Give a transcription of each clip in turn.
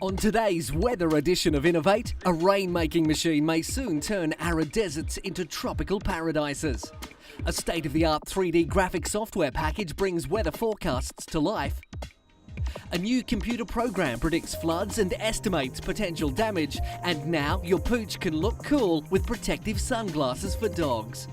On today's weather edition of Innovate, a rain-making machine may soon turn arid deserts into tropical paradises. A state-of-the-art 3D graphic software package brings weather forecasts to life. A new computer program predicts floods and estimates potential damage. And now your pooch can look cool with protective sunglasses for dogs.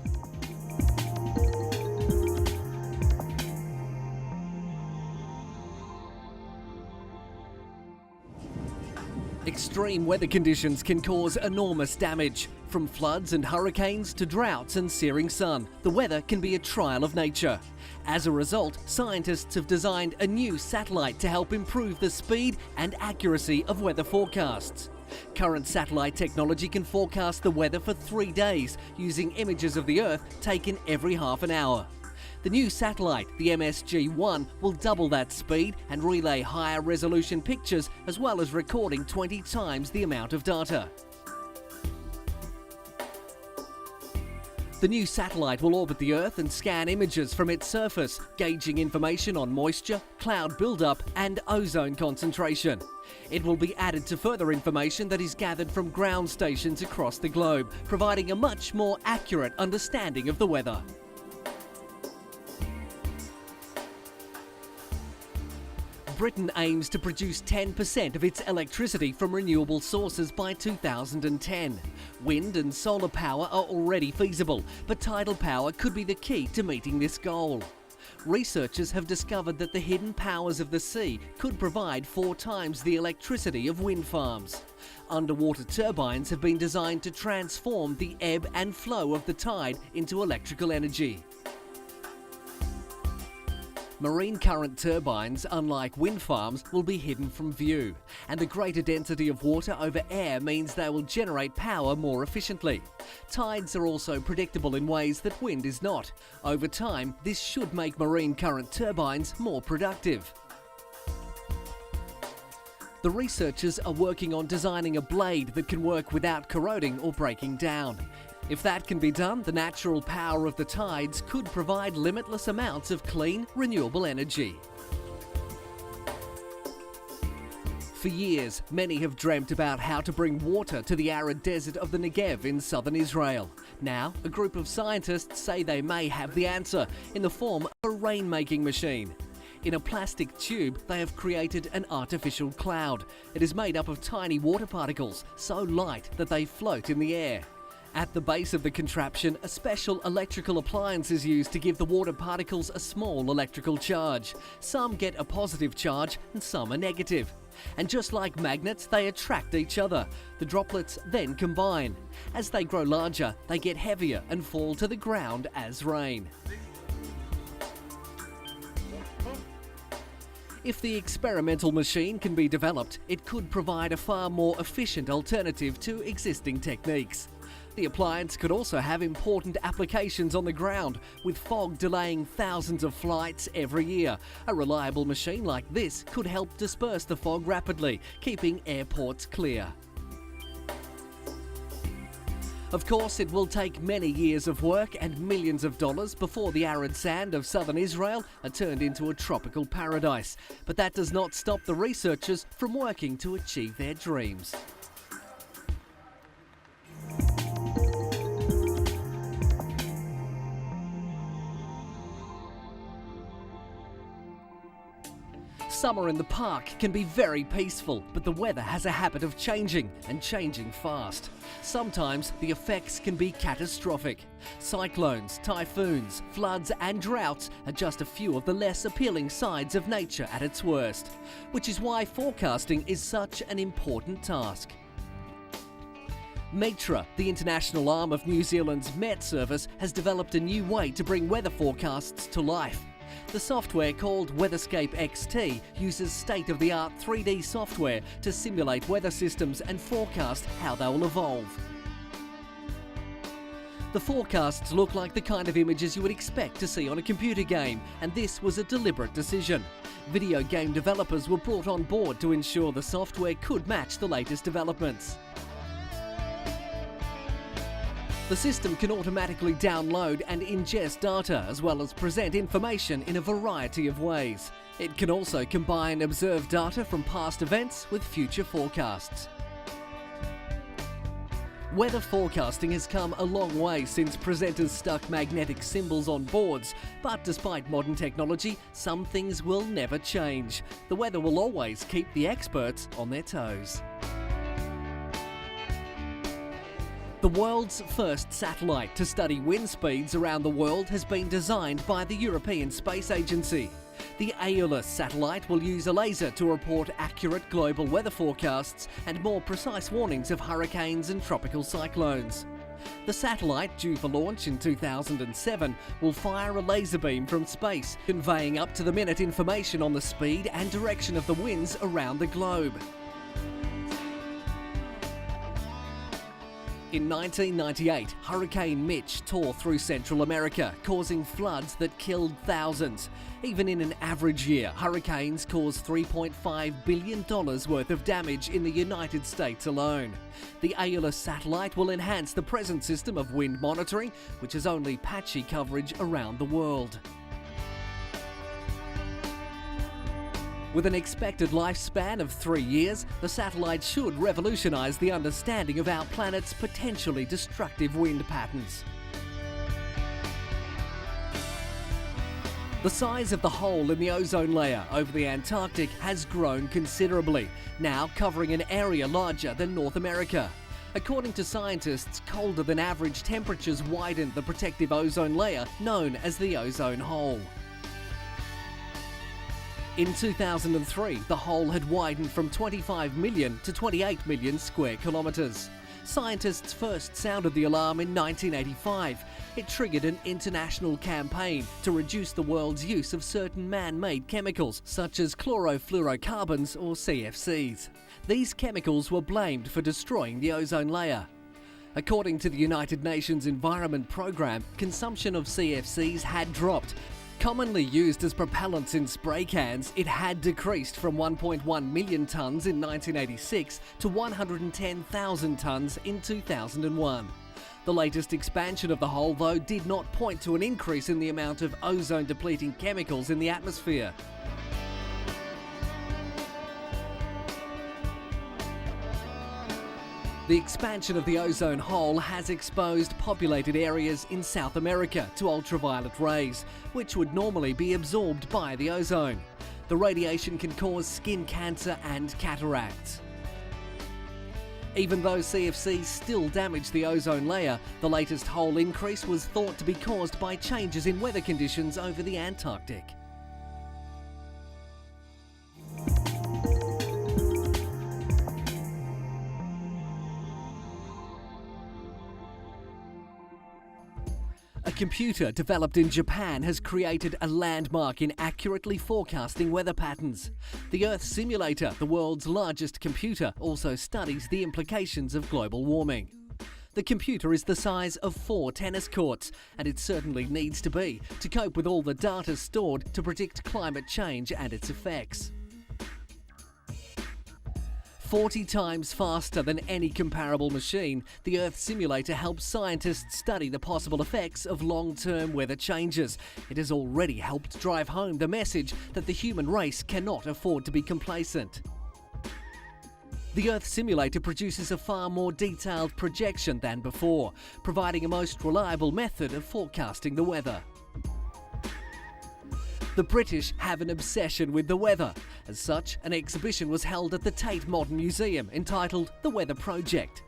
Extreme weather conditions can cause enormous damage. From floods and hurricanes to droughts and searing sun, the weather can be a trial of nature. As a result, scientists have designed a new satellite to help improve the speed and accuracy of weather forecasts. Current satellite technology can forecast the weather for 3 days using images of the Earth taken every half an hour. The new satellite, the MSG-1, will double that speed and relay higher resolution pictures as well as recording 20 times the amount of data. The new satellite will orbit the Earth and scan images from its surface, gauging information on moisture, cloud buildup and ozone concentration. It will be added to further information that is gathered from ground stations across the globe, providing a much more accurate understanding of the weather. Britain aims to produce 10% of its electricity from renewable sources by 2010. Wind and solar power are already feasible, but tidal power could be the key to meeting this goal. Researchers have discovered that the hidden powers of the sea could provide 4 times the electricity of wind farms. Underwater turbines have been designed to transform the ebb and flow of the tide into electrical energy. Marine current turbines, unlike wind farms, will be hidden from view, and the greater density of water over air means they will generate power more efficiently. Tides are also predictable in ways that wind is not. Over time, this should make marine current turbines more productive. The researchers are working on designing a blade that can work without corroding or breaking down. If that can be done, the natural power of the tides could provide limitless amounts of clean, renewable energy. For years, many have dreamt about how to bring water to the arid desert of the Negev in southern Israel. Now, a group of scientists say they may have the answer in the form of a rain-making machine. In a plastic tube, they have created an artificial cloud. It is made up of tiny water particles, so light that they float in the air. At the base of the contraption, a special electrical appliance is used to give the water particles a small electrical charge. Some get a positive charge and some a negative. And just like magnets, they attract each other. The droplets then combine. As they grow larger, they get heavier and fall to the ground as rain. If the experimental machine can be developed, it could provide a far more efficient alternative to existing techniques. The appliance could also have important applications on the ground, with fog delaying thousands of flights every year. A reliable machine like this could help disperse the fog rapidly, keeping airports clear. Of course, it will take many years of work and millions of dollars before the arid sand of southern Israel are turned into a tropical paradise. But that does not stop the researchers from working to achieve their dreams. Summer in the park can be very peaceful, but the weather has a habit of changing, and changing fast. Sometimes the effects can be catastrophic. Cyclones, typhoons, floods and droughts are just a few of the less appealing sides of nature at its worst, which is why forecasting is such an important task. Metra, the international arm of New Zealand's Met Service, has developed a new way to bring weather forecasts to life. The software, called Weatherscape XT, uses state-of-the-art 3D software to simulate weather systems and forecast how they will evolve. The forecasts look like the kind of images you would expect to see on a computer game, and this was a deliberate decision. Video game developers were brought on board to ensure the software could match the latest developments. The system can automatically download and ingest data, as well as present information in a variety of ways. It can also combine observed data from past events with future forecasts. Weather forecasting has come a long way since presenters stuck magnetic symbols on boards, but despite modern technology, some things will never change. The weather will always keep the experts on their toes. The world's first satellite to study wind speeds around the world has been designed by the European Space Agency. The Innov satellite will use a laser to report accurate global weather forecasts and more precise warnings of hurricanes and tropical cyclones. The satellite, due for launch in 2007, will fire a laser beam from space, conveying up-to-the-minute information on the speed and direction of the winds around the globe. In 1998, Hurricane Mitch tore through Central America, causing floods that killed thousands. Even in an average year, hurricanes cause $3.5 billion worth of damage in the United States alone. The Innov satellite will enhance the present system of wind monitoring, which has only patchy coverage around the world. With an expected lifespan of 3 years, the satellite should revolutionise the understanding of our planet's potentially destructive wind patterns. The size of the hole in the ozone layer over the Antarctic has grown considerably, now covering an area larger than North America. According to scientists, colder than average temperatures widened the protective ozone layer known as the ozone hole. In 2003, the hole had widened from 25 million to 28 million square kilometres. Scientists first sounded the alarm in 1985. It triggered an international campaign to reduce the world's use of certain man-made chemicals, such as chlorofluorocarbons or CFCs. These chemicals were blamed for destroying the ozone layer. According to the United Nations Environment Programme, consumption of CFCs had dropped. Commonly used as propellants in spray cans, it had decreased from 1.1 million tonnes in 1986 to 110,000 tonnes in 2001. The latest expansion of the hole, though, did not point to an increase in the amount of ozone-depleting chemicals in the atmosphere. The expansion of the ozone hole has exposed populated areas in South America to ultraviolet rays, which would normally be absorbed by the ozone. The radiation can cause skin cancer and cataracts. Even though CFCs still damage the ozone layer, the latest hole increase was thought to be caused by changes in weather conditions over the Antarctic. A computer developed in Japan has created a landmark in accurately forecasting weather patterns. The Earth Simulator, the world's largest computer, also studies the implications of global warming. The computer is the size of 4 tennis courts, and it certainly needs to be to cope with all the data stored to predict climate change and its effects. 40 times faster than any comparable machine, the Earth Simulator helps scientists study the possible effects of long-term weather changes. It has already helped drive home the message that the human race cannot afford to be complacent. The Earth Simulator produces a far more detailed projection than before, providing a most reliable method of forecasting the weather. The British have an obsession with the weather. As such, an exhibition was held at the Tate Modern Museum entitled The Weather Project.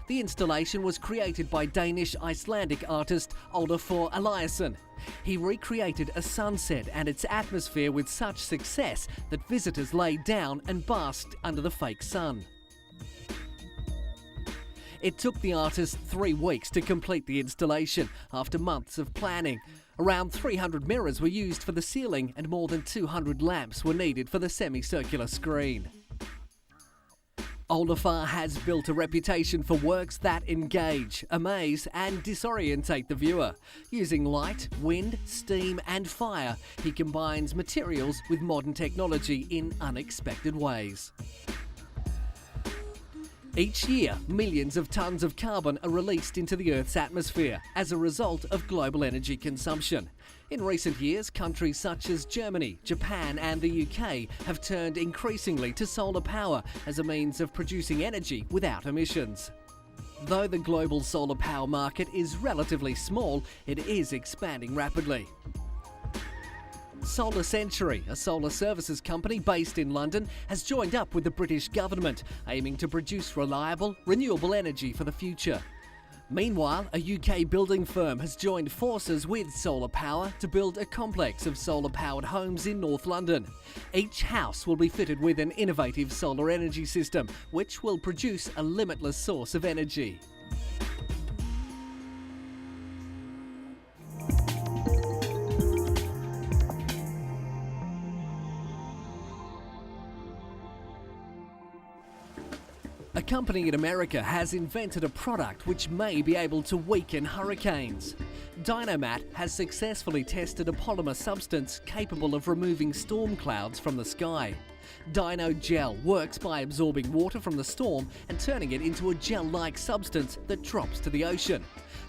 The installation was created by Danish-Icelandic artist Olafur Eliasson. He recreated a sunset and its atmosphere with such success that visitors laid down and basked under the fake sun. It took the artist 3 weeks to complete the installation after months of planning. Around 300 mirrors were used for the ceiling and more than 200 lamps were needed for the semicircular screen. Olafur has built a reputation for works that engage, amaze and disorientate the viewer. Using light, wind, steam and fire, he combines materials with modern technology in unexpected ways. Each year, millions of tons of carbon are released into the Earth's atmosphere as a result of global energy consumption. In recent years, countries such as Germany, Japan and the UK have turned increasingly to solar power as a means of producing energy without emissions. Though the global solar power market is relatively small, it is expanding rapidly. Solar Century, a solar services company based in London, has joined up with the British government, aiming to produce reliable, renewable energy for the future. Meanwhile, a UK building firm has joined forces with solar power to build a complex of solar-powered homes in North London. Each house will be fitted with an innovative solar energy system, which will produce a limitless source of energy. A company in America has invented a product which may be able to weaken hurricanes. Dynomat has successfully tested a polymer substance capable of removing storm clouds from the sky. Dyno Gel works by absorbing water from the storm and turning it into a gel-like substance that drops to the ocean.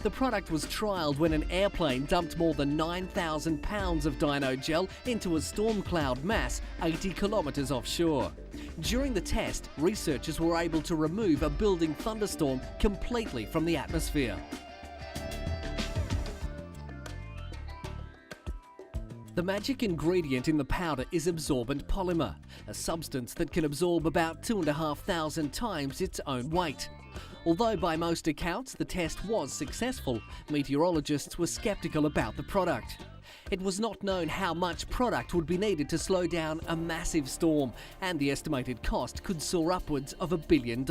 The product was trialled when an airplane dumped more than 9,000 pounds of Dyno Gel into a storm cloud mass 80 kilometres offshore. During the test, researchers were able to remove a building thunderstorm completely from the atmosphere. The magic ingredient in the powder is absorbent polymer, a substance that can absorb about 2,500 times its own weight. Although by most accounts the test was successful, meteorologists were sceptical about the product. It was not known how much product would be needed to slow down a massive storm, and the estimated cost could soar upwards of $1 billion.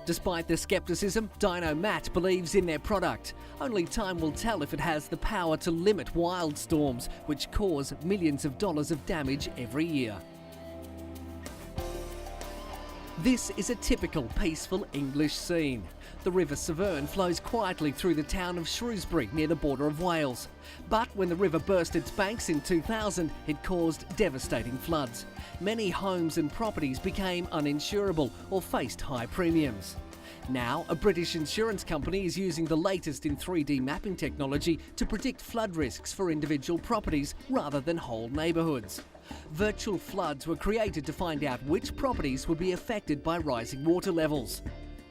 Despite the skepticism, Dynomat believes in their product. Only time will tell if it has the power to limit wild storms, which cause millions of dollars of damage every year. This is a typical peaceful English scene. The River Severn flows quietly through the town of Shrewsbury near the border of Wales. But when the river burst its banks in 2000, it caused devastating floods. Many homes and properties became uninsurable or faced high premiums. Now, a British insurance company is using the latest in 3D mapping technology to predict flood risks for individual properties rather than whole neighbourhoods. Virtual floods were created to find out which properties would be affected by rising water levels.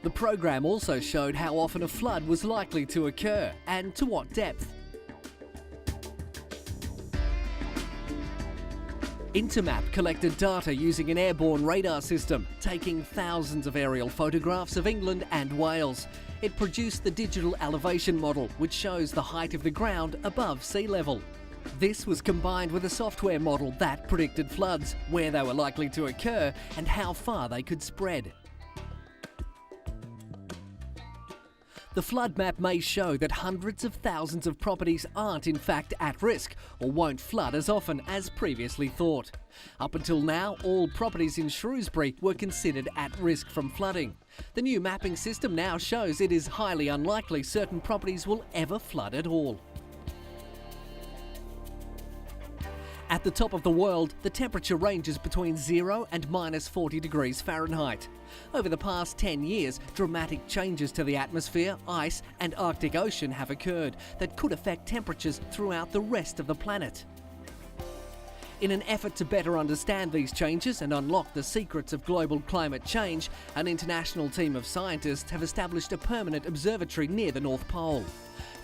The program also showed how often a flood was likely to occur and to what depth. Intermap collected data using an airborne radar system, taking thousands of aerial photographs of England and Wales. It produced the digital elevation model, which shows the height of the ground above sea level. This was combined with a software model that predicted floods, where they were likely to occur, and how far they could spread. The flood map may show that hundreds of thousands of properties aren't in fact at risk or won't flood as often as previously thought. Up until now, all properties in Shrewsbury were considered at risk from flooding. The new mapping system now shows it is highly unlikely certain properties will ever flood at all. At the top of the world, the temperature ranges between 0 and minus 40 degrees Fahrenheit. Over the past 10 years, dramatic changes to the atmosphere, ice and Arctic Ocean have occurred that could affect temperatures throughout the rest of the planet. In an effort to better understand these changes and unlock the secrets of global climate change, an international team of scientists have established a permanent observatory near the North Pole.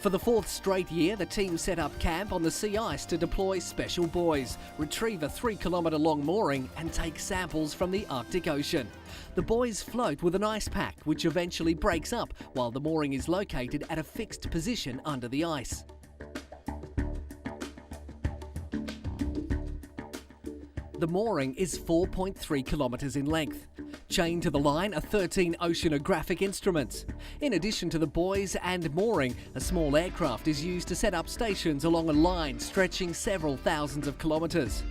For the fourth straight year, the team set up camp on the sea ice to deploy special buoys, retrieve a 3-kilometre-long mooring and take samples from the Arctic Ocean. The buoys float with an ice pack, which eventually breaks up while the mooring is located at a fixed position under the ice. The mooring is 4.3 kilometres in length. Chained to the line are 13 oceanographic instruments. In addition to the buoys and mooring, a small aircraft is used to set up stations along a line stretching several thousands of kilometres.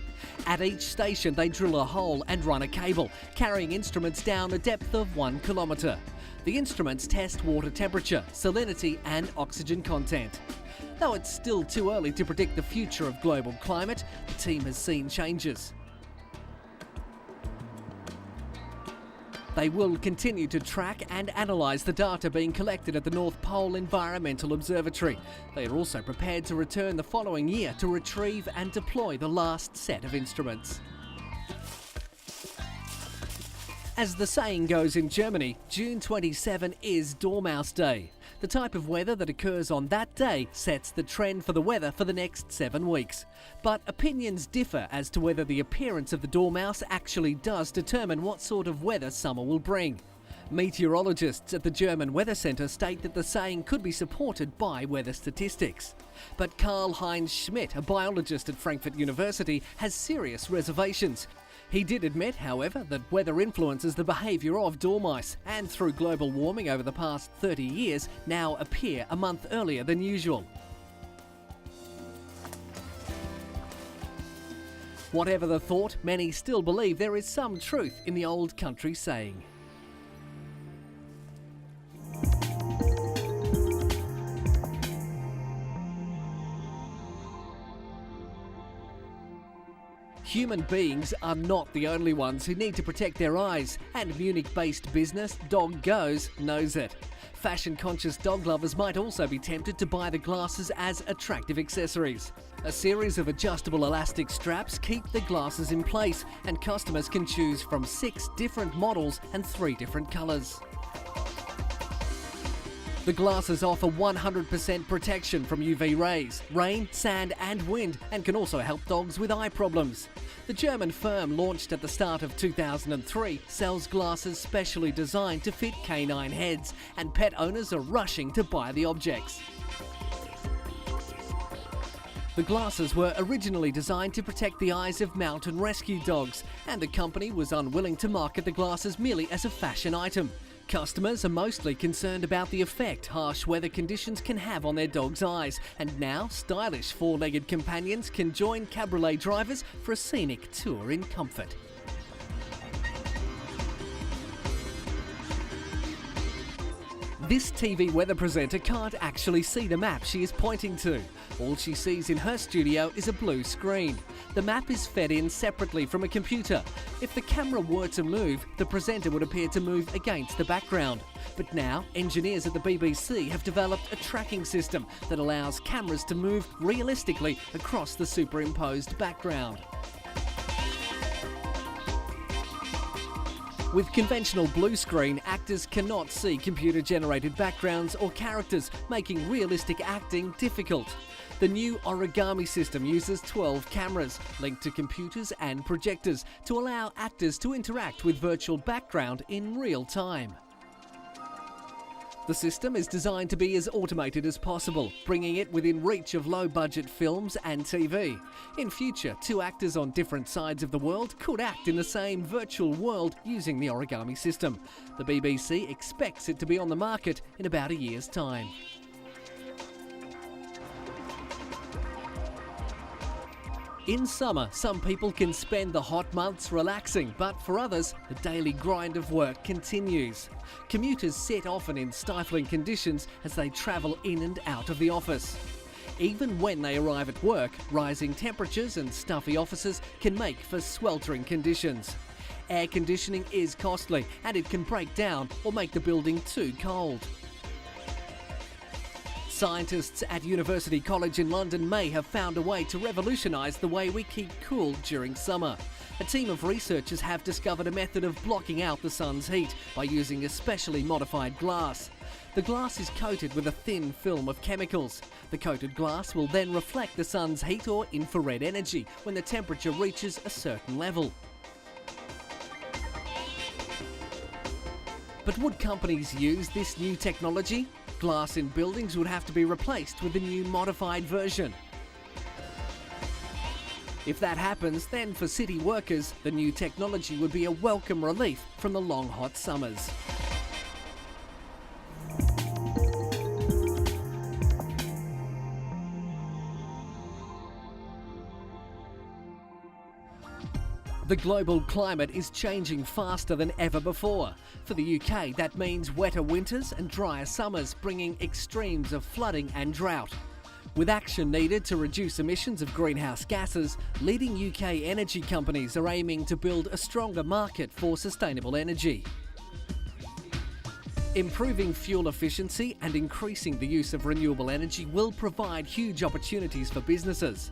At each station, they drill a hole and run a cable, carrying instruments down a depth of 1 kilometre. The instruments test water temperature, salinity and oxygen content. Though it's still too early to predict the future of global climate, the team has seen changes. They will continue to track and analyse the data being collected at the North Pole Environmental Observatory. They are also prepared to return the following year to retrieve and deploy the last set of instruments. As the saying goes in Germany, June 27 is Dormouse Day. The type of weather that occurs on that day sets the trend for the weather for the next 7 weeks. But opinions differ as to whether the appearance of the dormouse actually does determine what sort of weather summer will bring. Meteorologists at the German Weather Centre state that the saying could be supported by weather statistics. But Karl-Heinz Schmidt, a biologist at Frankfurt University, has serious reservations. He did admit, however, that weather influences the behaviour of dormice and through global warming over the past 30 years now appear a month earlier than usual. Whatever the thought, many still believe there is some truth in the old country saying. Human beings are not the only ones who need to protect their eyes, and Munich-based business Dog Goes knows it. Fashion-conscious dog lovers might also be tempted to buy the glasses as attractive accessories. A series of adjustable elastic straps keep the glasses in place, and customers can choose from 6 different models and 3 different colours. The glasses offer 100% protection from UV rays, rain, sand and wind, and can also help dogs with eye problems. The German firm, launched at the start of 2003, sells glasses specially designed to fit canine heads, and pet owners are rushing to buy the objects. The glasses were originally designed to protect the eyes of mountain rescue dogs, and the company was unwilling to market the glasses merely as a fashion item. Customers are mostly concerned about the effect harsh weather conditions can have on their dog's eyes, and now stylish 4-legged companions can join cabriolet drivers for a scenic tour in comfort. This TV weather presenter can't actually see the map she is pointing to. All she sees in her studio is a blue screen. The map is fed in separately from a computer. If the camera were to move, the presenter would appear to move against the background. But now, engineers at the BBC have developed a tracking system that allows cameras to move realistically across the superimposed background. With conventional blue screen, actors cannot see computer-generated backgrounds or characters, making realistic acting difficult. The new origami system uses 12 cameras linked to computers and projectors to allow actors to interact with virtual background in real time. The system is designed to be as automated as possible, bringing it within reach of low-budget films and TV. In future, 2 actors on different sides of the world could act in the same virtual world using the origami system. The BBC expects it to be on the market in about a year's time. In summer, some people can spend the hot months relaxing, but for others, the daily grind of work continues. Commuters sit often in stifling conditions as they travel in and out of the office. Even when they arrive at work, rising temperatures and stuffy offices can make for sweltering conditions. Air conditioning is costly, and it can break down or make the building too cold. Scientists at University College in London may have found a way to revolutionise the way we keep cool during summer. A team of researchers have discovered a method of blocking out the sun's heat by using a specially modified glass. The glass is coated with a thin film of chemicals. The coated glass will then reflect the sun's heat or infrared energy when the temperature reaches a certain level. But would companies use this new technology? Glass in buildings would have to be replaced with a new modified version. If that happens, then for city workers, the new technology would be a welcome relief from the long hot summers. The global climate is changing faster than ever before. For the UK, that means wetter winters and drier summers, bringing extremes of flooding and drought. With action needed to reduce emissions of greenhouse gases, leading UK energy companies are aiming to build a stronger market for sustainable energy. Improving fuel efficiency and increasing the use of renewable energy will provide huge opportunities for businesses.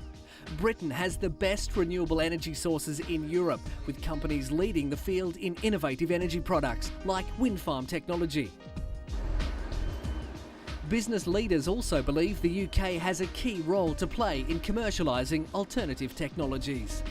Britain has the best renewable energy sources in Europe, with companies leading the field in innovative energy products like wind farm technology. Business leaders also believe the UK has a key role to play in commercialising alternative technologies.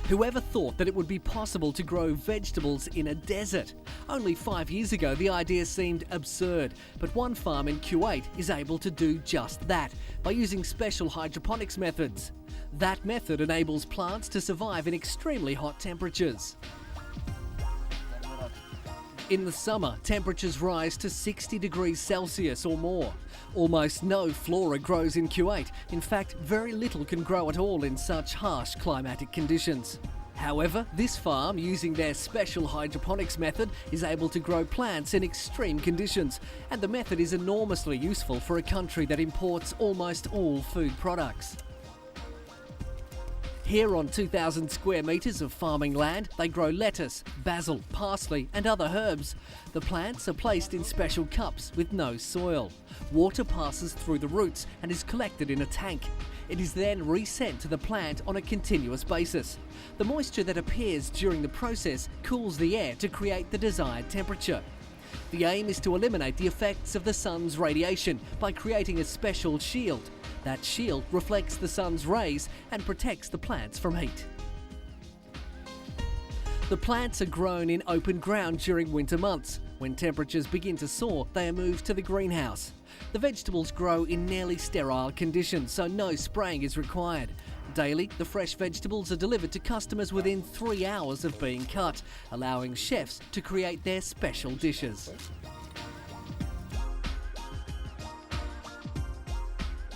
Whoever thought that it would be possible to grow vegetables in a desert? Only 5 years ago, the idea seemed absurd, but one farm in Kuwait is able to do just that by using special hydroponics methods. That method enables plants to survive in extremely hot temperatures. In the summer, temperatures rise to 60 degrees Celsius or more. Almost no flora grows in Kuwait. In fact, very little can grow at all in such harsh climatic conditions. However, this farm, using their special hydroponics method, is able to grow plants in extreme conditions, and the method is enormously useful for a country that imports almost all food products. Here on 2,000 square metres of farming land, they grow lettuce, basil, parsley and other herbs. The plants are placed in special cups with no soil. Water passes through the roots and is collected in a tank. It is then resent to the plant on a continuous basis. The moisture that appears during the process cools the air to create the desired temperature. The aim is to eliminate the effects of the sun's radiation by creating a special shield. That shield reflects the sun's rays and protects the plants from heat. The plants are grown in open ground during winter months. When temperatures begin to soar, they are moved to the greenhouse. The vegetables grow in nearly sterile conditions, so no spraying is required. Daily, the fresh vegetables are delivered to customers within 3 hours of being cut, allowing chefs to create their special dishes.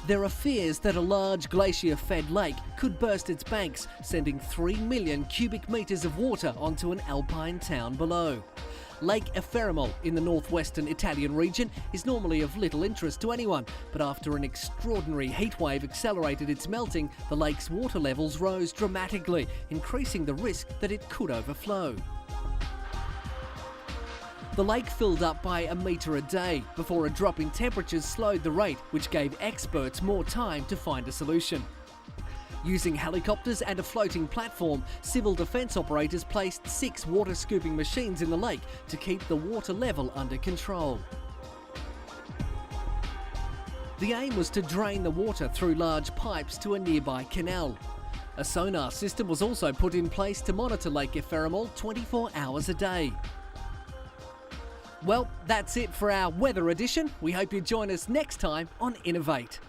There are fears that a large glacier-fed lake could burst its banks, sending 3 million cubic metres of water onto an alpine town below. Lake Eferimol in the northwestern Italian region is normally of little interest to anyone, but after an extraordinary heatwave accelerated its melting, the lake's water levels rose dramatically, increasing the risk that it could overflow. The lake filled up by a metre a day before a drop in temperatures slowed the rate, which gave experts more time to find a solution. Using helicopters and a floating platform, civil defence operators placed 6 water scooping machines in the lake to keep the water level under control. The aim was to drain the water through large pipes to a nearby canal. A sonar system was also put in place to monitor Lake Eferimol 24 hours a day. Well, that's it for our weather edition. We hope you join us next time on Innovate.